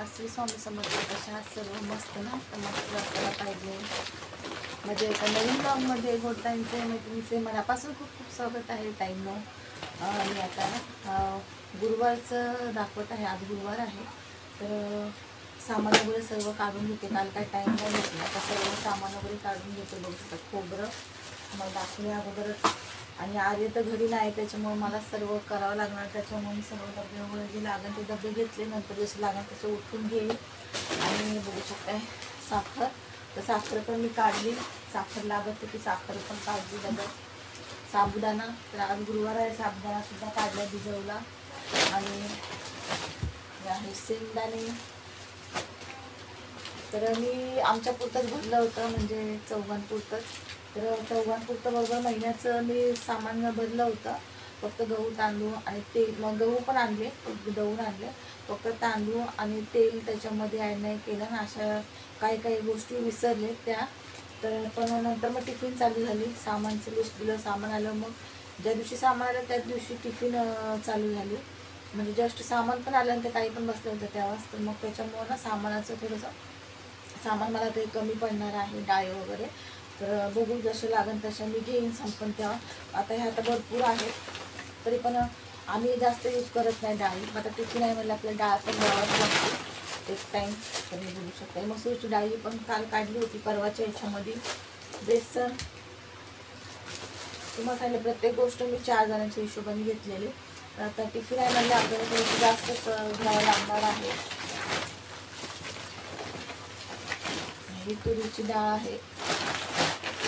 श्री स्वामी समर्थ. कशा सर्व मस्त ना, तर मस्त वाटायला पाहिजे. म्हणजे एका नवीन ब्लॉगमध्ये गोडताईंचे मैत्रिणीचे मनापासून खूप खूप स्वागत आहे. टाईमनो मी आता गुरुवारचं दाखवत आहे. आज गुरुवार आहे, तर सामान वगैरे सर्व काढून घेते. काल काय टाईम नाही घेतला, आता सर्व सामान वगैरे काढून घेते. बघू शकता खोबरं मला दाखवले अगोदरच. आणि आर्य तर घरी नाही, त्याच्यामुळे मला सर्व करावं लागणार. त्याच्यामुळे मी सर्व डबे वगैरे जे लागेल ते डबे घेतले. नंतर जसे लागेल तसे उठून घेईल. आणि बघू शकताय साखर, तर साखर पण मी काढली. साखर लागत होती, साखर पण काढली डब्यात. साबुदाणा, तर आज गुरुवार आहे, साबुदाणा सुद्धा काढला, भिजवला. आणि आहे शेंगदाणे, तर मी आमच्या पुरतंच भरलं होतं, म्हणजे चौघांपुरतंच. तर चौघांपुरतं बरोबर महिन्याचं मी सामान भरलं होतं. फक्त गहू तांदूळ आणि तेल, मग गहू पण आणले, दळून आणले. फक्त तांदूळ आणि तेल त्याच्यामध्ये ॲड नाही केलं ना, अशा काही काही गोष्टी विसरले त्या. तर पण नंतर मग टिफिन चालू झाली, सामानचं लिस्ट दिलं, सामान आलं. मग ज्या दिवशी सामान आलं त्याच दिवशी टिफिन चालू झाली. म्हणजे जस्ट सामान पण आलं आणि ते काही पण बसलं होतं तेव्हाच. तर मग त्याच्यामुळं ना सामानाचं थोडंसं सामान मला ते कमी पडणार आहे, डाळ वगैरे. तर बघू जसे लागेल तशा मी घेईन संपन तेव्हा. आता ह्या आता भरपूर आहेत, तरी पण आम्ही जास्त यूज करत नाही डाळी. आता टिफिन आहे म्हणजे आपल्याला डाळ पण द्यावाच लागते एक टाईम. तर मी बघू शकते मसूरची डाळी पण काल काढली होती परवाच्या ह्याच्यामध्ये. बेसन तुम्हाला सांगितलं, प्रत्येक गोष्ट मी 4 जणांच्या हिशोबाने घेतलेली. तर आता टिफिन आहे म्हणजे आपल्याला थोडंसं जास्तच घ्यावं लागणार आहे. ही तुरीची डाळ आहे,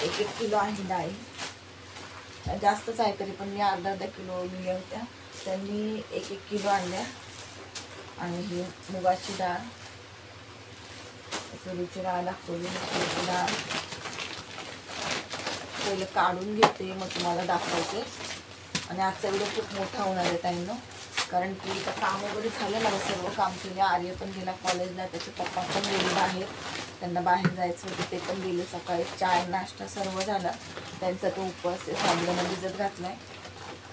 1-1 किलो आहे डाळी. जास्तच आहे, तरी पण मी अर्धा किलो लिहिल्या होत्या, त्यांनी 1-1 किलो आणल्या. आणि ही मुगाची डाळ, तुरीची डाळ दाखवली. तुरीची डाळ पहिले काढून घेते, मग तुम्हाला दाखवते. आणि आजचा व्हिडिओ खूप मोठा होणार आहे टाईमनं, कारण की आता काम वगैरे झालं, मला सर्व काम केले. आर्य पण गेला कॉलेजला, त्याचे पप्पा पण गेले बाहेर, त्यांना बाहेर जायचं होतं, ते पण गेले. सकाळी चाय नाश्ता सर्व झाला त्यांचा. तो उपवास साबुदाणा भिजत घातलाय.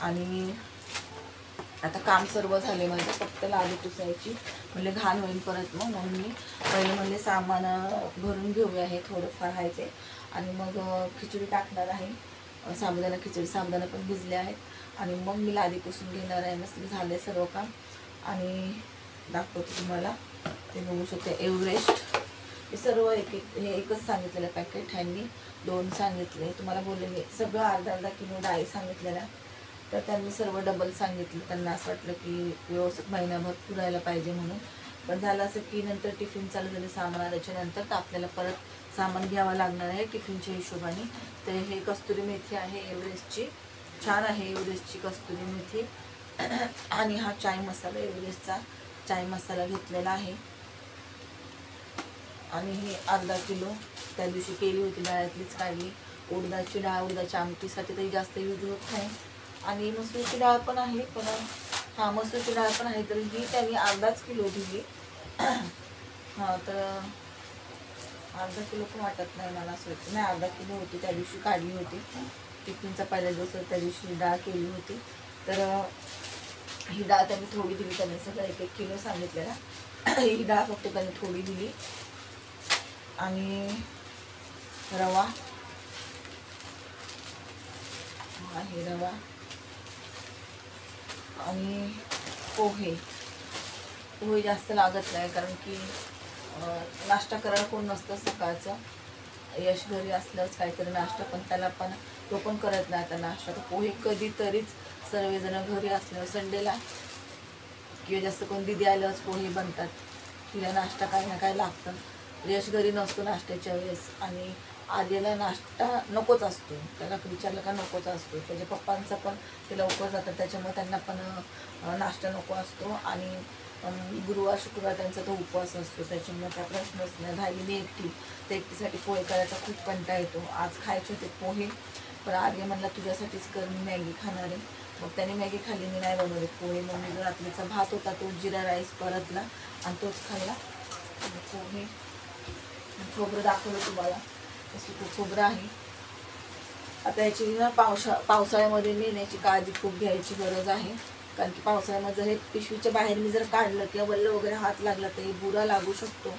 आणि आता काम सर्व झाले माझं, फक्त लादी पुसायची, म्हणजे घाण होईल परत. मग मी पहिले म्हणजे सामान भरून घेऊया, हे थोडंफार आहे ते. आणि मग खिचडी टाकणार आहे, साबुदाणा खिचडी. साबुदाणा पण भिजले आहेत. आणि मग मी लादी पुसून घेणार आहे. मस्त झाले सर्व काम. आणि दाखवते तुम्हाला, ते बघू शकते एव्हरेस्ट. हे सर्व हे एकच सांगितलेलं पॅकेट, ह्यांनी 2 सांगितले. तुम्हाला बोलले मी सगळं अर्धा किलो डाळी सांगितलेल्या, तर त्यांनी सर्व डबल सांगितलं. त्यांना असं वाटलं की व्यवस्थित महिनाभर पुरायला पाहिजे म्हणून. पण झालं असं की नंतर टिफिन चालू झाले, सामान आल्याच्या नंतर, तर आपल्याला परत सामान घ्यावं लागणार आहे टिफिनच्या हिशोबाने. तर हे कस्तुरी मेथी आहे एव्हरेस्टची, छान आहे एव्हरेस्टची कस्तुरी मेथी. आणि हा चाय मसाला, एव्हरेस्टचा चाय मसाला घेतलेला आहे. आणि हे अर्धा किलो त्या दिवशी केली होती, डाळ्यातलीच काढली. उडदाची डाळ, उडदाच्या आमटीसाठी तरी जास्त यूज होत नाही. आणि मसूरची डाळ पण आहे, पण हां मसूरची डाळ पण आहे, तर ही त्यांनी अर्धाच किलो दिली. हां, तर अर्धा किलो पण वाटत नाही मला, असं वाटतं नाही अर्धा किलो होती, त्या दिवशी काढली होती. टिफिनचा पहिला दिवस त्या दिवशी डाळ केली होती. तर ही डाळ त्यांनी थोडी दिली, त्यांनी सगळं 1-1 किलो सांगितलेला. ही डाळ फक्त त्यांनी थोडी दिली. आणि रवा आहे, रवा. आणि पोहे जास्त लागत नाही, कारण की नाश्ता करायला कोण नसतं सकाळचं. यश घरी असल्याच काहीतरी नाश्ता, पण त्याला पण तो पण करत नाही आता नाश्ता. तर पोहे कधीतरीच सर्वजण घरी असल्यावर संडेला किंवा जास्त कोण दिदी आल्यावरच पोहे बनतात. तिला नाश्ता काही ना काय लागतं. यश घरी नसतो नाश्त्याच्या वेळेस, आणि आर्यला नाश्ता नकोच असतो. त्याला विचारलं का नकोच असतो. त्याच्या पप्पांचा पण ते लवकर जातात, त्याच्यामुळे त्यांना पण नाश्ता नको असतो. आणि गुरुवार शुक्रवार त्यांचा तो उपवास असतो, त्याच्यामुळे त्या प्रश्नच नाही. राहिली एकटी, तर एकटीसाठी पोहे करायचा खूप कंटाळा येतो. आज खायचे होते पोहे, पण आर्य म्हणला तुझ्यासाठीच कर, मी मॅगी खाणार आहे. मग त्याने मॅगी खाल्ली, मी नाही बनवले पोहे. मग मी रात्रीचा भात होता तो जिरा राईस परतला आणि तोच खाल्ला. पोहे, खोबरं दाखवलं तुम्हाला, सुकं खोबरं आहे. आता याची ना पावसाळ्यामध्ये नेण्याची काळजी खूप घ्यायची गरज आहे, कारण की पावसाळ्यामध्ये जर हे पिशवीच्या बाहेर मी जर काढलं किंवा वल्ल वगैरे हात लागला तर बुरा लागू शकतो,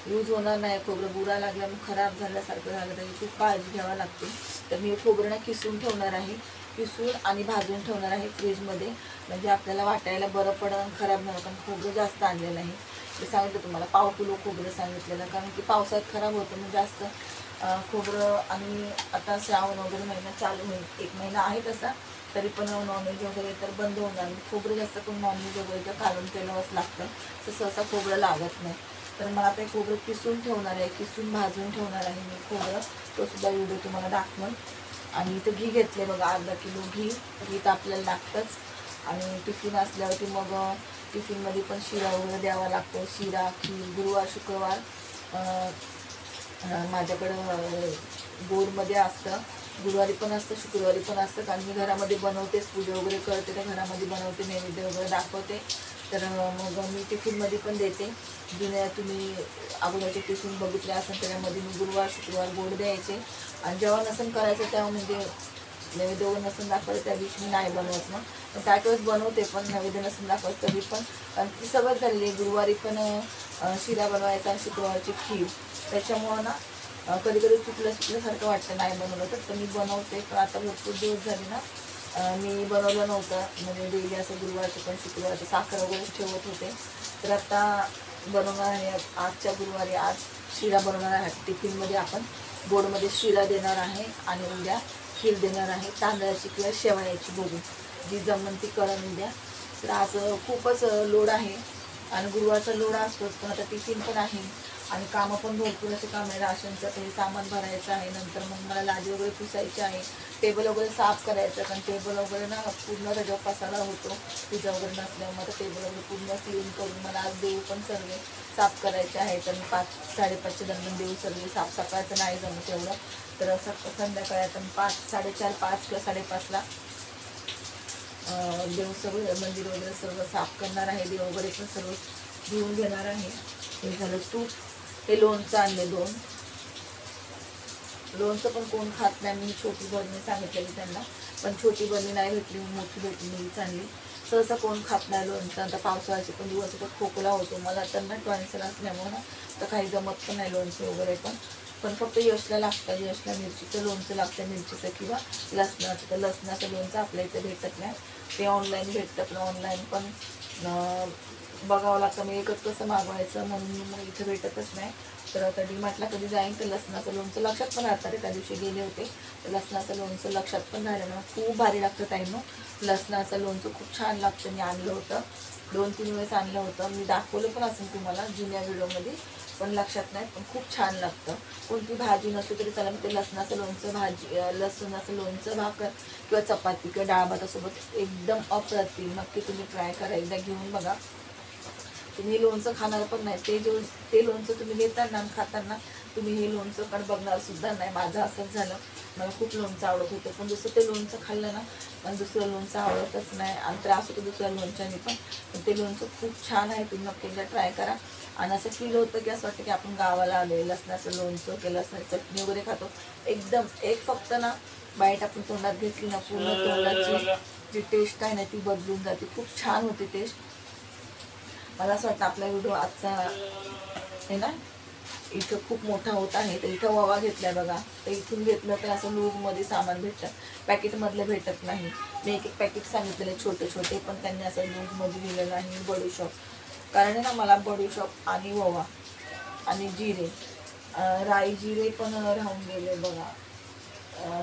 यूज होणार नाही खोबरं. बुरा लागला मग खराब झाल्यासारखं झालं तरी खूप काळजी घ्यावी लागते. तर मी खोबरं ना किसून ठेवणार आहे, किसून आणि भाजून ठेवणार आहे फ्रीजमध्ये, म्हणजे आपल्याला वाटायला बरं पडलं, खराब नाही. कारण खोबरं जास्त आणलेलं आहे, ते सांगितलं तुम्हाला 1/2 किलो खोबरं सांगितलेलं, कारण की पावसाळ्यात खराब होतं मग जास्त खोबरं. आणि आता श्रावण वगैरे महिना चालू होईल, 1 महिना आहे तसा, तरी पण नॉनव्हेज वगैरे तर बंद होणार. खोबरं जास्त करून नॉनव्हेज वगैरे तर काढून केलंच लागतं, तर सहसा खोबरं लागत नाही. तर मला ते खोबरं किसून ठेवणार आहे, किसून भाजून ठेवणार आहे मी खोबरं, तो सुद्धा व्हिडिओ तुम्हाला दाखवून. आणि इथं घी घेतले बघा, अर्धा किलो घी. घी तर आपल्याला लागतंच. आणि टिफिन असल्यावरती मग टिफिनमध्ये पण शिरा वगैरे द्यावा लागतो, शिरा, खीर. गुरुवार शुक्रवार माझ्याकडं गोडमध्ये असतं, गुरुवारी पण असतं, शुक्रवारी पण असतं. कारण मी घरामध्ये बनवतेच, पूजा वगैरे करते तर घरामध्ये बनवते, नैवेद्य वगैरे दाखवते. तर मग मी टिफिनमध्ये पण देते. जुन्या तुम्ही अगोदरचे टिफिन बघितले असेल त्याच्यामध्ये मी गुरुवार शुक्रवार गोड द्यायचे. आणि जेव्हा नसन करायचं तेव्हा म्हणजे नैवेद्य वगैरे नसून दाखवते त्या दिवशी मी नाही बनवत. मग पण त्या वेळेस बनवते, पण नैवेद्य नसून दाखवत तरी पण, कारण ती सवय झालेली आहे. गुरुवारी पण शिरा बनवायचा आणि शुक्रवारची खीर, त्याच्यामुळं ना कधी कधी चुकल्यासारखं वाटतं नाही बनवलं तर मी बनवते. पण आता भरपूर दिवस झाले ना मी बनवलं नव्हतं, म्हणजे डेली असं गुरुवारचं पण शुक्रवारचं साखर वगैरे ठेवत होते. तर आता बनवणार आहे आजच्या गुरुवारी, आज शिरा बनवणार आहे. टिफिनमध्ये आपण गोडमध्ये शिरा देणार आहे आणि उद्या खीर देणार आहे, तांदळाची किंवा शेवयाची, बघू जी जमन ती करून उद्या. तर आज खूपच लोड आहे आणि गुरुवारचा लोड असतोच, पण आता टिफिन पण आहे आणि कामं पण भरपूर असे काम आहे. राशनचं ते सामान भरायचं आहे, नंतर मग मला लादी वगैरे पुसायची आहे, टेबल वगैरे साफ करायचं, कारण टेबल वगैरे ना पूर्ण त्याच्यावर पसारा होतो पूजा वगैरे नसल्यामुळे. तर टेबल वगैरे पूर्ण क्लीन करून मला आज देऊ पण सर्व साफ करायचे आहे. तर मी 5 साडेपाचच्या दरम्यान देऊ सर्व साफ. सकाळचं नाही जमत एवढं, तर संध्याकाळी आता 5 4:30 5 किंवा 5:30ला देव सगळं मंदिर वगैरे सर्व साफ करणार आहे, देव वगैरे पण सर्व घेऊन घेणार आहे. हे झालं तूप. हे लोणचं आणले 2. लोणचं पण कोण खात नाही, मी छोटी बरणी सांगितलेली त्यांना, पण छोटी बरणी नाही भेटली, मोठी भेटली, मीच आणली. सहसा कोण खात नाही लोणचं. आता पावसाळ्याचे पण दिवस खूप खोकला होतो मला, त्यांना टॉन्सिल असल्यामुळे ना तर काही जमत पण नाही लोणचं वगैरे. पण फक्त यशला लागतं, यशला मिरचीचं लोणचं लागतं, मिरचीचं किंवा लसणाचं. तर लसणाचं लोणचं आपल्या इथे भेटत नाही, ते ऑनलाईन भेटतं, पण ऑनलाईन पण बघावं लागतं. मी एकच कसं मागवायचं म्हणून मग इथे भेटतच नाही. तर आता डीमार्टला कधी जाईन तर लसणाचं लोणचं लक्षात पण राहतं रे. त्या दिवशी गेले होते तर लसणाचं लोणचं लक्षात पण राहिलं ना, खूप भारी लागतं टाईमनं. लसणाचं लोणचं खूप छान लागतं. मी आणलं होतं 2-3 वेळेस आणलं होतं, मी दाखवलं पण असेल तुम्हाला जुन्या व्हिडिओमध्ये, पण लक्षात नाही. पण खूप छान लागतं. कोणती भाजी नसली तरी चला, मी ते लसणाचं लोणचं लसणाचं लोणचं भाकर किंवा चपाती किंवा डाळ भातासोबत एकदम अप्रतिम. नक्की तुम्ही ट्राय करा, एकदा घेऊन बघा. तुम्ही लोणचं खाणार पण नाही, ते लोणचं तुम्ही घेताना आणि खाताना तुम्ही हे लोणचं बघणार सुद्धा नाही. माझं असंच झालं, मला खूप लोणचं आवडत होतं, पण दुसरं ते लोणचं खाल्लं ना पण दुसरं लोणचं आवडतच नाही आणि त्रास होतो दुसऱ्या लोणच्याने पण ते लोणचं खूप छान आहे. तुम्ही नक्की एकदा ट्राय करा. आणि असं फील होतं की असं वाटतं की आपण गावाला आले, लसणाचं लोणचं किंवा लसणाची चटणी वगैरे खातो. एकदम एक फक्त ना बाईट आपण तोंडात घेतली ना, पूर्ण तोंडाची जी टेस्ट आहे ना ती बदलून जाते. खूप छान होते टेस्ट. मला असं वाटतं आपला व्हिडिओ आजचा आहे ना इथं खूप मोठा होत आहे. तर इथं ववा घेतलाय बघा, तर इथून घेतलं तर असं लूजमध्ये सामान भेटतं, पॅकेटमधलं भेटत नाही. मी एक पॅकेट सांगितलेलं छोटे छोटे, पण त्यांनी असं लूजमध्ये दिलेलं आहे. बडीशॉप, कारण ना मला बडीशॉप आणि ववा आणि जिरे, राई जिरे पण राहून गेले बघा.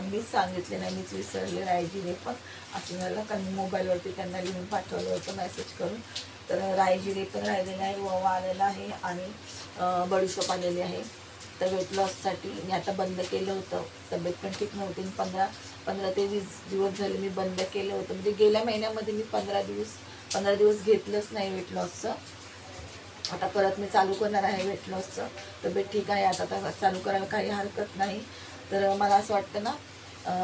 मीच सांगितले नाही, मीच विसरले राई जिरे पण. असं झालं कारण मोबाईलवरती त्यांना लिहून पाठवलं होतं मेसेज करून. तर राई जिरे पण राहिलेलं आहे, ववा आलेला आहे आणि बडीशॉप आलेली आहे. तर वेट लॉससाठी मी आता बंद केलं होतं, तब्येत पण ठीक नव्हती. 15 ते 20 दिवस झाले मी बंद केलं होतं, म्हणजे गेल्या महिन्यामध्ये मी 15 दिवस घेतलंच नाही वेट लॉसचं. आता परत मी चालू करणार आहे वेट लॉसचं. तब्येत ठीक आहे आता चालू करायला काही हरकत नाही. तर मला असं वाटतं ना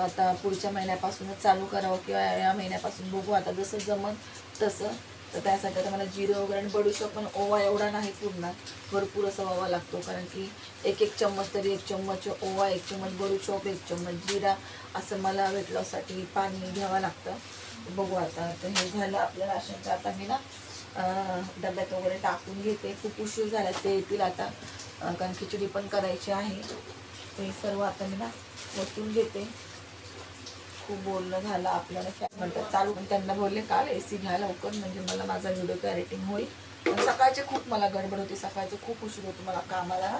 आता पुढच्या महिन्यापासूनच चालू करावं किंवा या महिन्यापासून बघू, आता जसं जमन तसं. तर त्यासाठी आता मला जिरं वगैरे आणि बडीशोप पण ओवा एवढा नाही पुरणार, भरपूर असा ओवा लागतो, कारण की एक एक चम्मच तरी, 1 चम्मच ओवा, 1 चम्मच बडीशोप, 1 चम्मच जिरा असं मला वेट लॉससाठी पाणी घ्यावं लागतं. बघू आता. तर हे झालं आपल्या राशनचं. आता मी ना डब्यात वगैरे टाकून घेते. खूप उशीर झाला, ते येतील आता, कारण खिचडी पण करायची आहे. ते सर्व आता मी ना ओतून घेते. खूप बोलणं झालं आपल्याला, काय म्हणतात चालू, पण त्यांना बोलले काल AC घ्या लवकर, म्हणजे मला माझा व्हिडिओ एडिटिंग होईल. पण सकाळचे खूप मला गडबड होती, सकाळचं खूप उशीर होतो मला कामाला.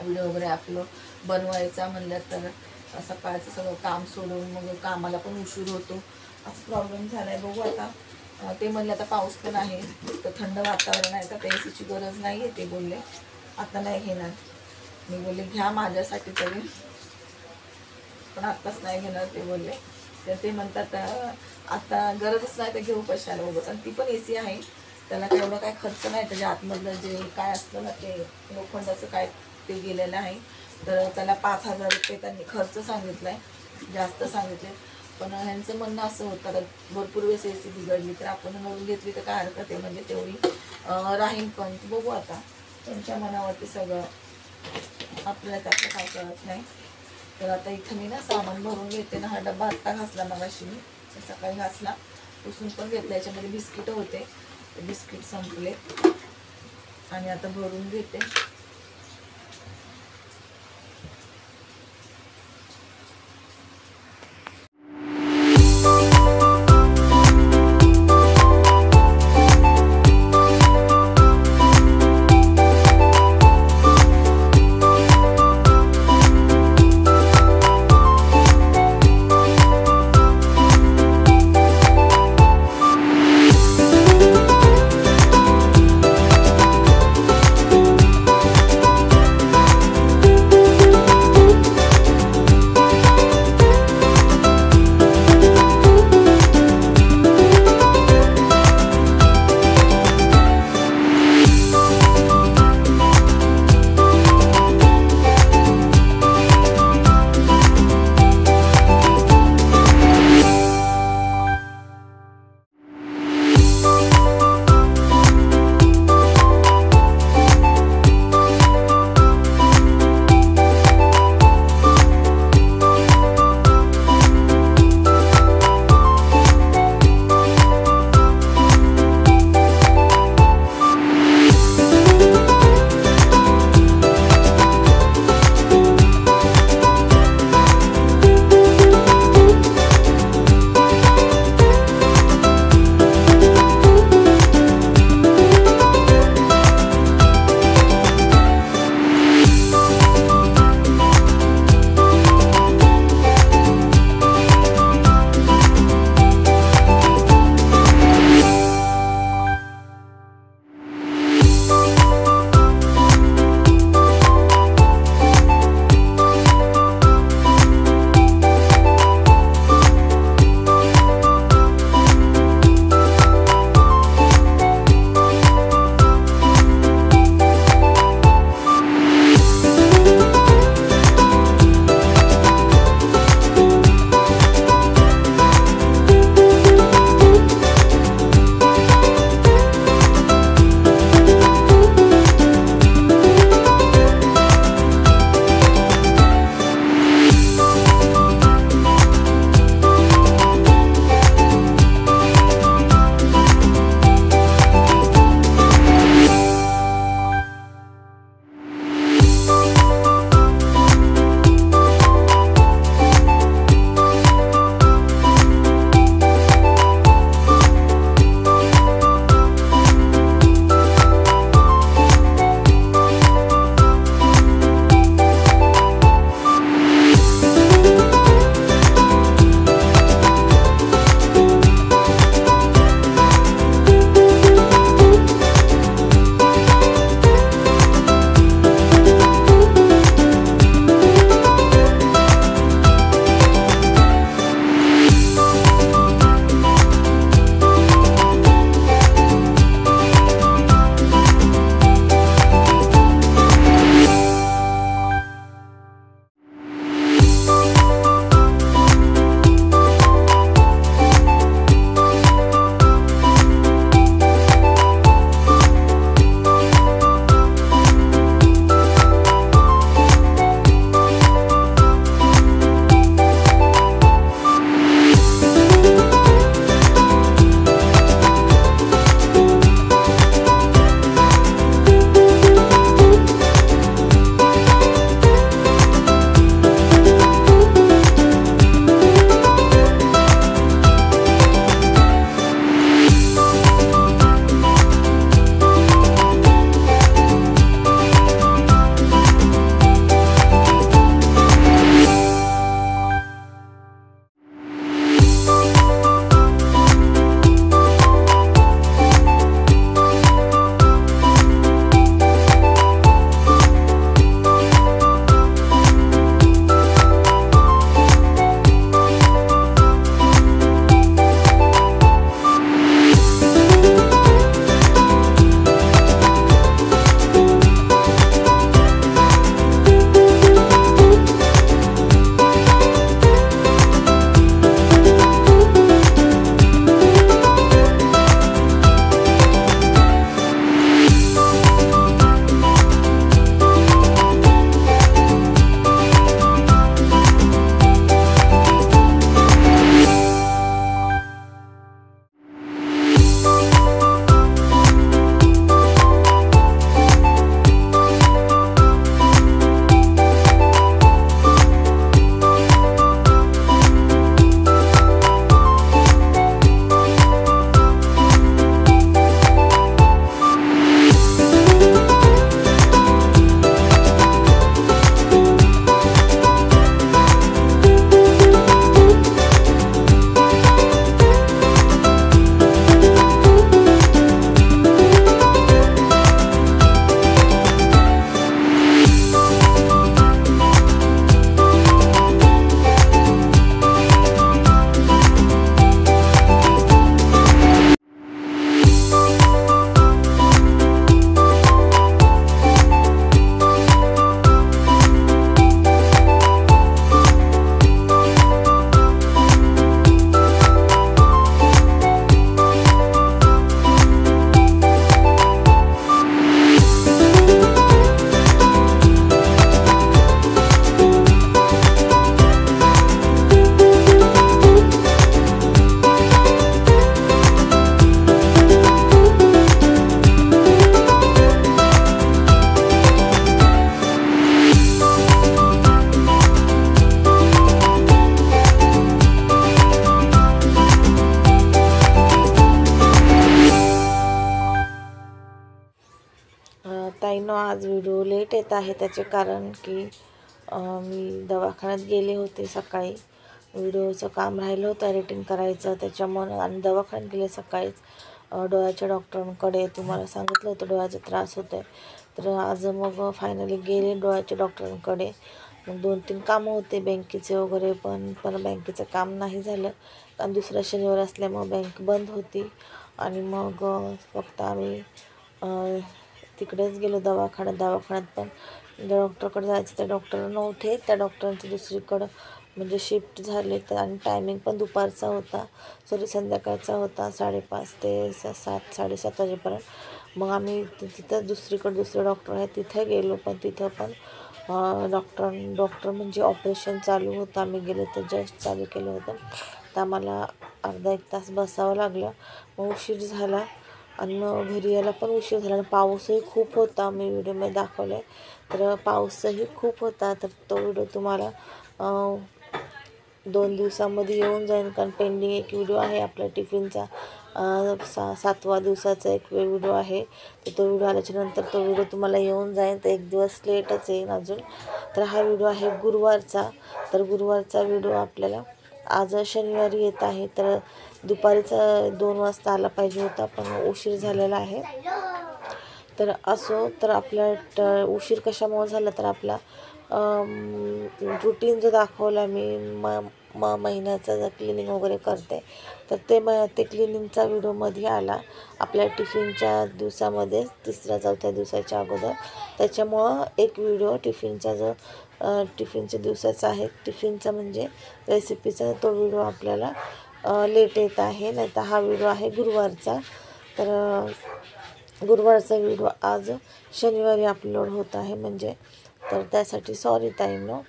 व्हिडिओ वगैरे आपलं बनवायचा म्हणलं तर सकाळचं सगळं काम सोडून मग कामाला पण उशीर होतो, असं प्रॉब्लेम झाला आहे. बघू आता. ते म्हणले आता पाऊस पण आहे, तर थंड वातावरण आहे, तर ACची गरज नाही आहे. ते बोलले आता नाही घेणार. मी बोलले घ्या माझ्यासाठी तरी, पण आत्ताच नाही घेणार ते बोलले. तर ते म्हणतात आता गरजच नाही तर घेऊ कशाला बघत. आणि ती पण AC आहे, त्याला काय एवढं काय खर्च नाही. त्याच्या आतमधलं जे काय असतं ना ते लोखंडाचं काय ते गेलेलं आहे, तर त्याला 5,000 रुपये त्यांनी खर्च सांगितला आहे, जास्त सांगितले. पण ह्यांचं म्हणणं असं होतं तर भरपूर वेळेस AC बिघडली तर आपण नवीन घेतली तर काय हरकत आहे, म्हणजे तेवढी राहील. पण बघू आता, त्यांच्या मनावरती सगळं, आपल्याला त्यातलं काय कळत नाही. तर आता इथं मी ना सामान भरून घेते ना. हा डब्बा आत्ता घासला मगाशी मी, सकाळी घासला, पुसून पण घेतला. याच्यामध्ये बिस्किटं होते, ते बिस्किट संपले आणि आता भरून घेते. ताईंनो, आज व्हिडिओ लेट येत आहे. त्याचे कारण की मी दवाखान्यात गेले होते सकाळी. व्हिडिओचं काम राहिलं होतं एडिटिंग करायचं, त्याच्यामुळे आणि दवाखान्यात गेले सकाळीच डोळ्याच्या डॉक्टरांकडे. तुम्हाला सांगितलं होतं डोळ्याचा त्रास होतो आहे, तर आज मग फायनली गेले डोळ्याच्या डॉक्टरांकडे. मग 2-3 कामं होते बँकेचे वगैरे, पण बँकेचं काम नाही झालं कारण दुसरा शनिवार असल्यामुळे बँक बंद होती. आणि मग फक्त आम्ही तिकडेच गेलो दवाखान्यात पण डॉक्टरकडे जायचं, त्या डॉक्टर नव्हते. त्या डॉक्टरांचं दुसरीकडं म्हणजे शिफ्ट झाले तर, आणि टायमिंग पण दुपारचा होता, संध्याकाळचा होता, 5:30 ते 7-7:30 वाजेपर्यंत. मग आम्ही तिथं दुसरे डॉक्टर आहेत तिथे गेलो, पण तिथं पण डॉक्टर म्हणजे ऑपरेशन चालू होतं. आम्ही गेलो तर जस्ट चालू केलं होतं, तर आम्हाला अर्धा-1 तास बसावं लागलं. मग उशीर झाला आणि मग घरी यायला पण उशीर झाला. आणि पाऊसही खूप होता, मी व्हिडिओमध्ये दाखवले तर पाऊसही खूप होता. तर तो व्हिडिओ तुम्हाला 2 दिवसामध्ये येऊन जाईल, कारण पेंडिंग एक व्हिडिओ आहे आपला टिफिनचा, 7व्या दिवसाचा एक व्हिडिओ आहे. तर तो व्हिडिओ आल्याच्यानंतर तो व्हिडिओ तुम्हाला येऊन जाईल, तर 1 दिवस लेटच येईल अजून. तर हा व्हिडिओ आहे गुरुवारचा. तर गुरुवारचा व्हिडिओ आपल्याला आज शनिवारी येत आहे, तर दुपारीच 2 वाजता आला पाहिजे होता, पण उशीर झालेला आहे. तर असो, तर आपला उशीर कशामुळे झाला, तर आपला रुटीन जो दाखवला मी महिन्याचा जर क्लिनिंग वगैरे करते, तर ते क्लिनिंगचा व्हिडिओमध्ये आला आपल्या टिफिनच्या दिवसामध्ये, 3ऱ्या-4थ्या दिवसाच्या अगोदर. त्याच्यामुळं एक व्हिडिओ टिफिनचा जो टिफिनच्या दिवसाचा आहे, टिफिनचा म्हणजे रेसिपीचा, तो व्हिडिओ आपल्याला लेट येत आहे. नाही तर हा व्हिडिओ आहे गुरुवारचा. तर गुरुवारचा व्हिडिओ आज शनिवारी अपलोड होत आहे म्हणजे, तर त्यासाठी सॉरी ताईंनो,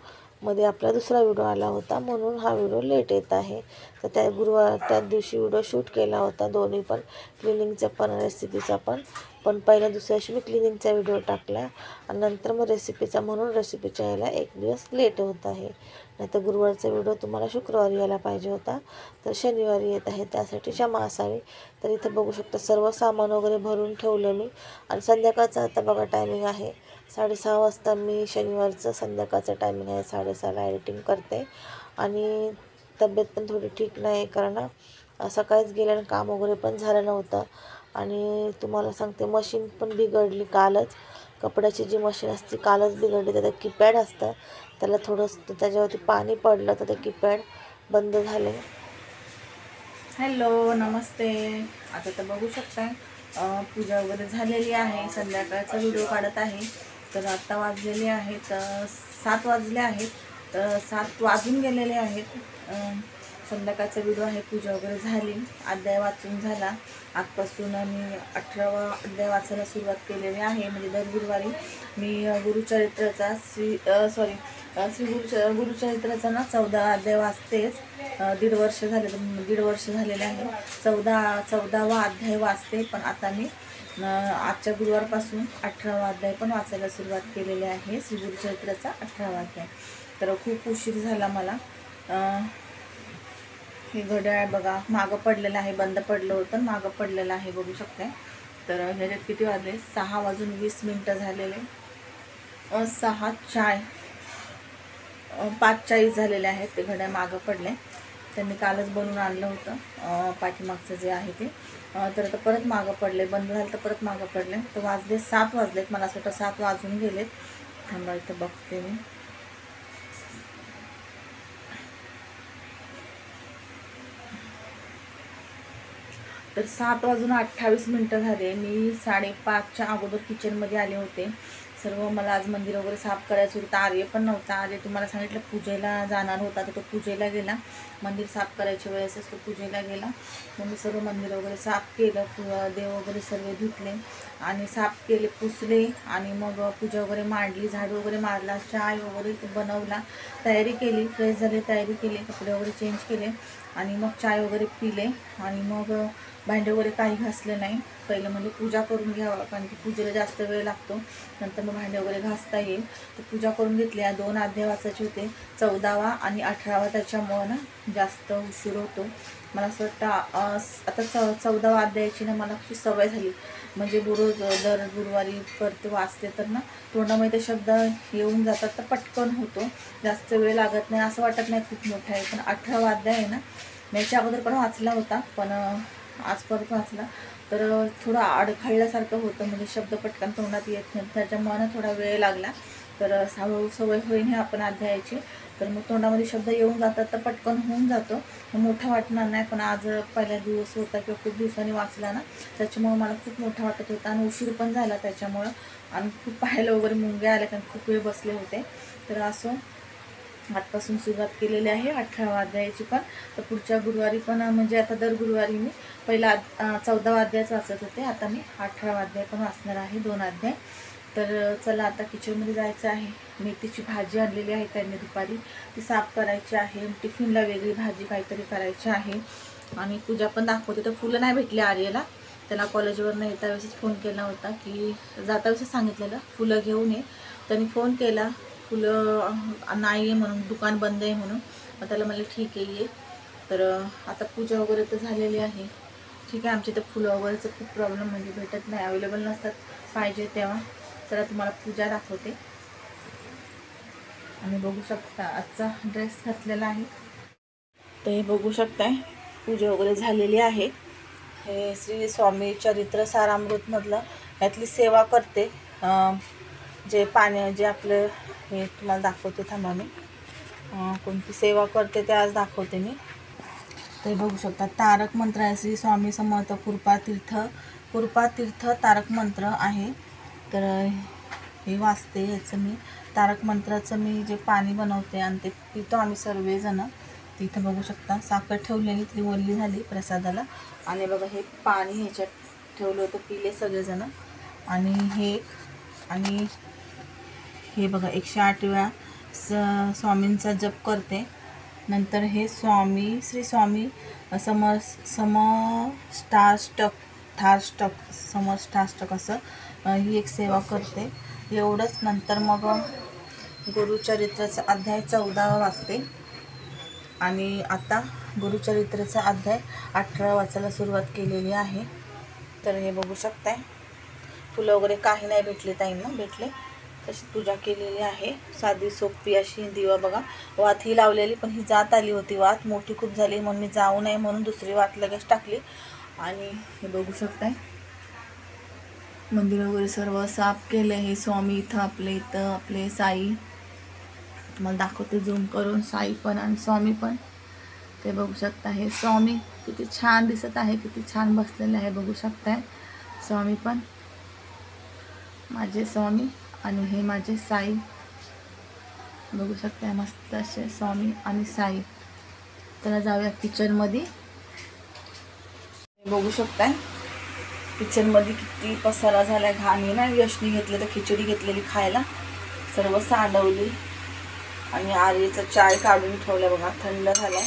मध्ये आपला दुसरा व्हिडिओ आला होता म्हणून हा व्हिडिओ लेट येत आहे. तर त्या दिवशी व्हिडिओ शूट केला होता, दोन्ही पण, क्लिनिंगचा पण रेसिपीचा पण पहिल्या दुसऱ्या दिवशी मी क्लिनिंगचा व्हिडिओ टाकला आणि नंतर मग रेसिपीचा, म्हणून रेसिपीच्या यायला 1 दिवस लेट होत आहे. नाही तर गुरुवारचा व्हिडिओ तुम्हाला शुक्रवारी यायला पाहिजे होता, तर शनिवारी येत आहे, त्यासाठी क्षमा असावी. तर इथं बघू शकता सर्व सामान वगैरे भरून ठेवलं मी. आणि संध्याकाळचा आता बघा टायमिंग आहे 6:30 वाजता. मी शनिवारचं संध्याकाळचं टायमिंग आहे 6:30ला एडिटिंग करते. आणि तब्येत पण थोडी ठीक नाही, कारण सकाळीच गेल्यानं काम वगैरे पण झालं नव्हतं. आणि तुम्हाला सांगते मशीन पण बिघडली कालच, कपड्याची जी मशीन असते कालच बिघडली. त्याचं कीपॅड असतं, त्याला थोडंसं त्याच्यावरती पाणी पडलं तर ते कीपॅड बंद झाले. हॅलो, नमस्ते. आता तर बघू शकताय पूजा वगैरे झालेली आहे, संध्याकाळचा व्हिडिओ काढत आहे. तर आत्ता वाजलेले आहेत 7 वाजले आहेत, तर 7 वाजून गेलेले आहेत. संध्याकाळचा व्हिडिओ आहे, पूजा वगैरे झाली, अध्याय वाचून झाला. आजपासून मी 18वा अध्याय वाचायला सुरुवात केलेली आहे. म्हणजे दर गुरुवारी मी गुरुचरित्राचा श्री गुरुचरित्राचा ना 14 अध्याय वाचतेच. 1.5 वर्ष झाले, 1.5 वर्ष झालेले आहे. 14वा अध्याय वाचते, पण आता मी आजच्या गुरुवारपासून 18वा अध्याय पण वाचायला सुरुवात केलेली आहे, श्री गुरुचरित्राचा 18वा अध्याय. तर खूप उशीर झाला मला. हे घड्याळ बघा मागं पडलेलं आहे, बंद पडलं होतं, मागं पडलेलं आहे, बघू शकते. तर ह्याच्यात किती वाजले, 6:20 झालेले, 5:40 झालेले आहेत. ते घड्याळ मागं पडले, त्यांनी कालच बनवून आणलं होतं पाठीमागचं जे आहे ते. तर आता परत मागं पडले, बंद झालं तर परत मागं पडले. तर वाजले 7 वाजलेत, मला असं वाटतं 7 वाजून गेलेत. थांबा इथं बघते मी. तर 7:28 झाले. मी 5:30च्या अगोदर किचनमध्ये आले होते. सर्व मला आज मंदिर वगैरे साफ करायचं होतं. आर्य पण नव्हता. आर्य तुम्हाला सांगितलं पूजेला जाणार होता, तर तो पूजेला गेला. मंदिर साफ करायच्या वेळेसच तो पूजेला गेला. मग मी सर्व मंदिर वगैरे साफ केलं, देव वगैरे सर्व धुतले आणि साफ केले, पुसले. आणि मग पूजा वगैरे मांडली, झाडू वगैरे मारला, चाय वगैरे बनवला, तयारी केली, फ्रेश झाले, तयारी केली, कपडे वगैरे चेंज केले आणि मग चाय वगैरे पिले. आणि मग भांडे वगैरे काही घासले नाही. पहिलं म्हणजे पूजा करून घ्यावं, कारण की पूजेला जास्त वेळ लागतो, नंतर मग भांडे वगैरे घासता येईल. तर पूजा करून घेतली. 2 अध्याय वाचायचे होते, 14वा आणि 18वा, त्याच्यामुळं ना जास्त उशीर होतो. मला असं वाटतं आता 14वा अध्यायाची ना मला अशी सवय झाली. म्हणजे दर गुरुवारी परत वाचते तर ना तोंडामध्ये ते शब्द येऊन जातात, तर पटकन होतो, जास्त वेळ लागत नाही, असं वाटत नाही खूप मोठा आहे. पण 18वा अध्याय आहे ना, मी याच्या अगोदर पण वाचला होता, पण आज परत वाचला तर थोडं अडखळल्यासारखं होतं, म्हणजे शब्द पटकन तोंडात येत नाही, त्याच्यामुळे थोडा वेळ लागला. तर हळूहळू सवय होईन आपण अध्यायाची, तर मग तोंडामध्ये शब्द येऊन जातात तर पटकन होऊन जातो, मोठा वाटणार नाही. पण आज पहिला दिवस होता किंवा खूप दिवसांनी वाचला ना, त्याच्यामुळं मला खूप मोठा वाटत होता आणि उशीर पण झाला त्याच्यामुळं, आणि खूप पाहायला वगैरे मुंग्या आल्या कारण खूप वेळ बसले होते. तर असं आजपासून सुरुवात केलेली आहे 18वा अध्यायाची पण. तर पुढच्या गुरुवारी पण, म्हणजे आता दर गुरुवारी मी पहिला 14वा अध्यायच वाचत होते, आता मी 18वा अध्याय पण वाचणार आहे, 2 अध्याय. तर चला आता किचनमध्ये जायचं आहे. मेथीची भाजी आणलेली आहे त्यांनी दुपारी, ती साफ करायची आहे. टिफिनला वेगळी भाजी काहीतरी करायची आहे. आणि पूजा पण दाखवते. तर फुलं नाही भेटली आर्यला, त्याला कॉलेजवरनं येता वेळेसच फोन केला होता की जाता वेळेसच सांगितलेलं फुलं घेऊन ये. त्यांनी फोन केला, फुलं नाही आहे म्हणून, दुकान बंद आहे म्हणून. मग त्याला म्हणलं ठीक आहे ये. तर आता पूजा वगैरे तर झालेली आहे. ठीक आहे, आमच्या इथं फुलं वगैरेचं खूप प्रॉब्लेम, म्हणजे भेटत नाही, अवेलेबल नसतात पाहिजे तेव्हा. तर तुम्हाला पूजा दाखवते. आणि बघू शकता आजचा ड्रेस घातलेला आहे, तर हे बघू शकताय पूजा वगैरे झालेली आहे. हे श्री स्वामी चरित्र सारामृतमधलं ह्यातली सेवा करते. जे जे आपलं हे तुम्हाला दाखवते, थांबा मी कोणती सेवा करते ते आज दाखवते मी. ते बघू शकता तारक मंत्र आहे, श्री स्वामी समर्थ कृपातीर्थ तारक मंत्र आहे. तर हे वाचते याचं मी, तारक मंत्राचं मी जे पाणी बनवते आणि ते पितो आम्ही सर्वजण. तिथं बघू शकता साखर ठेवलेली, ती ओली झाली प्रसादाला. आणि बघा हे पाणी ह्याच्यात ठेवलं होतं, पिले सगळेजण. आणि हे बघा 108 वेळा स्वामींचा जप करते. नंतर हे श्री स्वामी समष्टाष्टक असं ही एक सेवा करते, एवढंच. नंतर मग गुरुचरित्राचा अध्याय 14 वाचते. आणि आता गुरुचरित्राचा अध्याय 18 वाचायला सुरुवात केलेली आहे. तर हे बघू शकताय, फुलं वगैरे काही नाही भेटले, ताईंना भेटले, तशी पूजा केलेली आहे. साधी सोपी अशी दिवा बघा, वात ही लावलेली, पण ही जात आली होती, वात मोठी खूप झाली म्हणून मी जाऊ नये म्हणून दुसरी वात लगेच टाकली. आणि हे बघू शकताय मंदिर वगैरे सर्व साफ केले. हे स्वामी इथं आपले साई, तुम्हाला दाखवते झूम करून, साई पण आणि स्वामी पण. ते बघू शकता हे स्वामी किती छान दिसत आहे, किती छान बसलेले आहे, बघू शकताय. स्वामी पण माझे स्वामी आणि हे माझे साई, बघू शकताय मस्त असे स्वामी आणि साई. चला जाऊया किचनमध्ये. बघू शकताय किचनमध्ये किती पसारा झाला, घाणी ना. यशनी घेतले तर खिचडी घेतलेली खायला, सर्व सांडवली. आणि आर्यचा चाय काढून ठेवला बघा, थंड झालाय.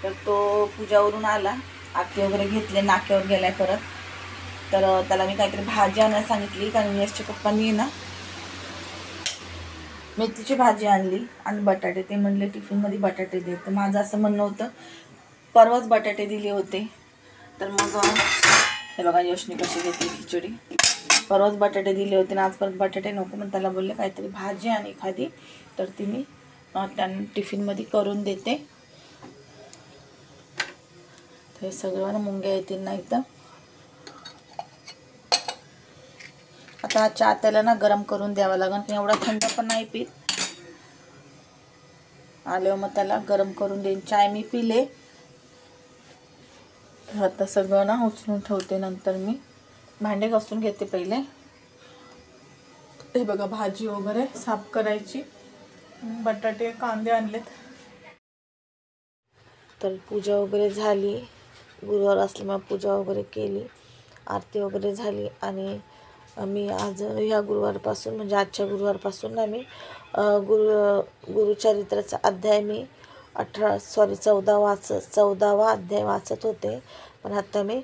तर तो पूजावरून आला, आरती वगैरे घेतले, नाक्यावर गेलाय परत. तर त्याला मी काहीतरी भाजी आणायला सांगितली, कारण यशच्या पप्पांनी ना मेथीची भाजी आणली आणि बटाटे, ते म्हणले टिफिनमध्ये बटाटे दे. तर माझं असं म्हणणं होतं, परवाच बटाटे दिले होते. तर मग हे बघा यशनी कशी घेतली खिचडी, परवाच बटाटे दिले होते ना आज परत बटाटे नको, पण त्याला बोलले काहीतरी भाजी आणि एखादी, तर ती मी त्यांना टिफिनमध्ये करून देते. तर हे सगळं मुंग्या येतील नाही तर. आता चहा त्याला ना गरम करून द्यावा लागेल, पण एवढा थंड पण नाही पीत. आल्यावर मग त्याला गरम करून देईन. चाय मी पिले, आता सगळं ना उचलून ठेवते. नंतर मी भांडे घासून घेते पहिले. हे बघा भाजी वगैरे साफ करायची, बटाटे कांदे आणलेत. तर पूजा वगैरे झाली, गुरुवार असल्यामुळे पूजा वगैरे केली, आरती वगैरे झाली. आणि मी आज ह्या गुरुवारपासून, म्हणजे आजच्या गुरुवारपासून ना मी गुरुचरित्राचा अध्याय मी 14वा अध्याय वाचत होते. पण आता मी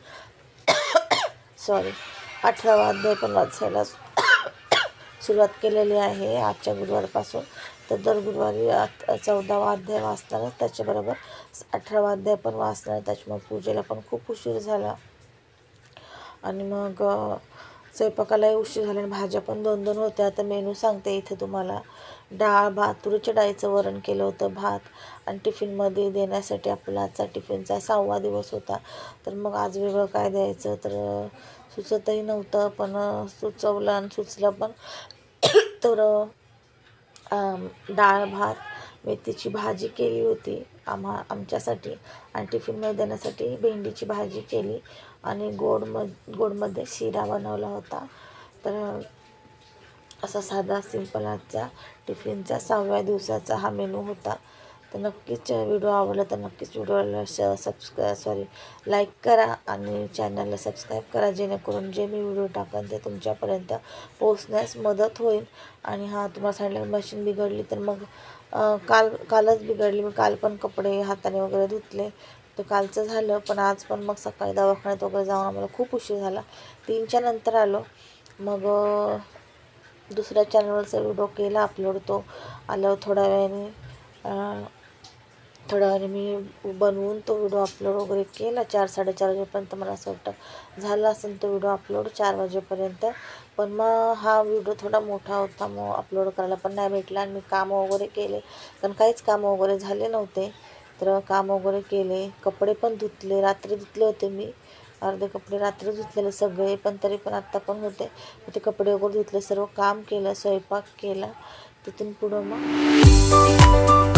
18वा अध्याय पण वाचायला सुरुवात केलेली आहे आजच्या गुरुवारपासून. तर दर गुरुवारी 14वा अध्याय वाचणार, त्याच्याबरोबर 18वा अध्याय पण वाचणार. त्याच्यामुळे पूजेला पण खूप उशीर झाला आणि मग स्वयंपाकालाही उशीर झाला आणि भाज्या पण 2-2 होत्या. आता मेनू सांगते इथे तुम्हाला. डाळ भात, तुरीच्या डाळीचं वरण केलं होतं, भात, आणि टिफिनमध्ये देण्यासाठी आपला आजचा टिफिनचा 6वा दिवस होता. तर मग आज वेगळं काय द्यायचं तर सुचतही नव्हतं, पण सुचवलं आणि सुचलं पण. तर डाळ भात, मेथीची भाजी केली होती आमच्यासाठी, आणि टिफिनमध्ये देण्यासाठी भेंडीची भाजी केली, आणि गोडमध्ये शिरा बनवला होता. तर असा साधा सिंपल आजचा टिफिनचा 6व्या दिवसाचा हा मेनू होता. तर नक्कीच व्हिडिओ आवडला तर नक्कीच व्हिडिओला लाईक करा आणि चॅनलला सबस्क्राईब करा, जेणेकरून जे मी व्हिडिओ टाकेन ते तुमच्यापर्यंत पोहोचण्यास मदत होईल. आणि तुम्हाला सांगितलं मशीन बिघडली तर मग कालच बिघडली. मी काल पण कपडे हाताने वगैरे धुतले, तर कालचं झालं. पण आज पण मग सकाळी दवाखान्यात वगैरे जाऊन आम्हाला खूप उशीर झाला. 3च्या नंतर आलो. मग दुसऱ्या चॅनलवरचा व्हिडिओ केला अपलोड. तो आल्यावर थोड्या वेळाने मी बनवून तो व्हिडिओ अपलोड वगैरे केला. 4-4:30 वाजेपर्यंत मला असं वाटतं झाला असेल तो व्हिडिओ अपलोड, 4 वाजेपर्यंत. पण मग हा व्हिडिओ थोडा मोठा होता, मग अपलोड करायला पण नाही भेटला. आणि मी कामं वगैरे केले, कारण काहीच कामं वगैरे झाले नव्हते. तर काम वगैरे केले, कपडे पण धुतले, रात्री धुतले होते मी. अर्धे कपडे रात्री धुतलेले सगळे, पण तरी पण आत्ता पण होते. ते कपडे वगैरे धुतले, सर्व काम केलं, स्वयंपाक केला. तिथून पुढं मग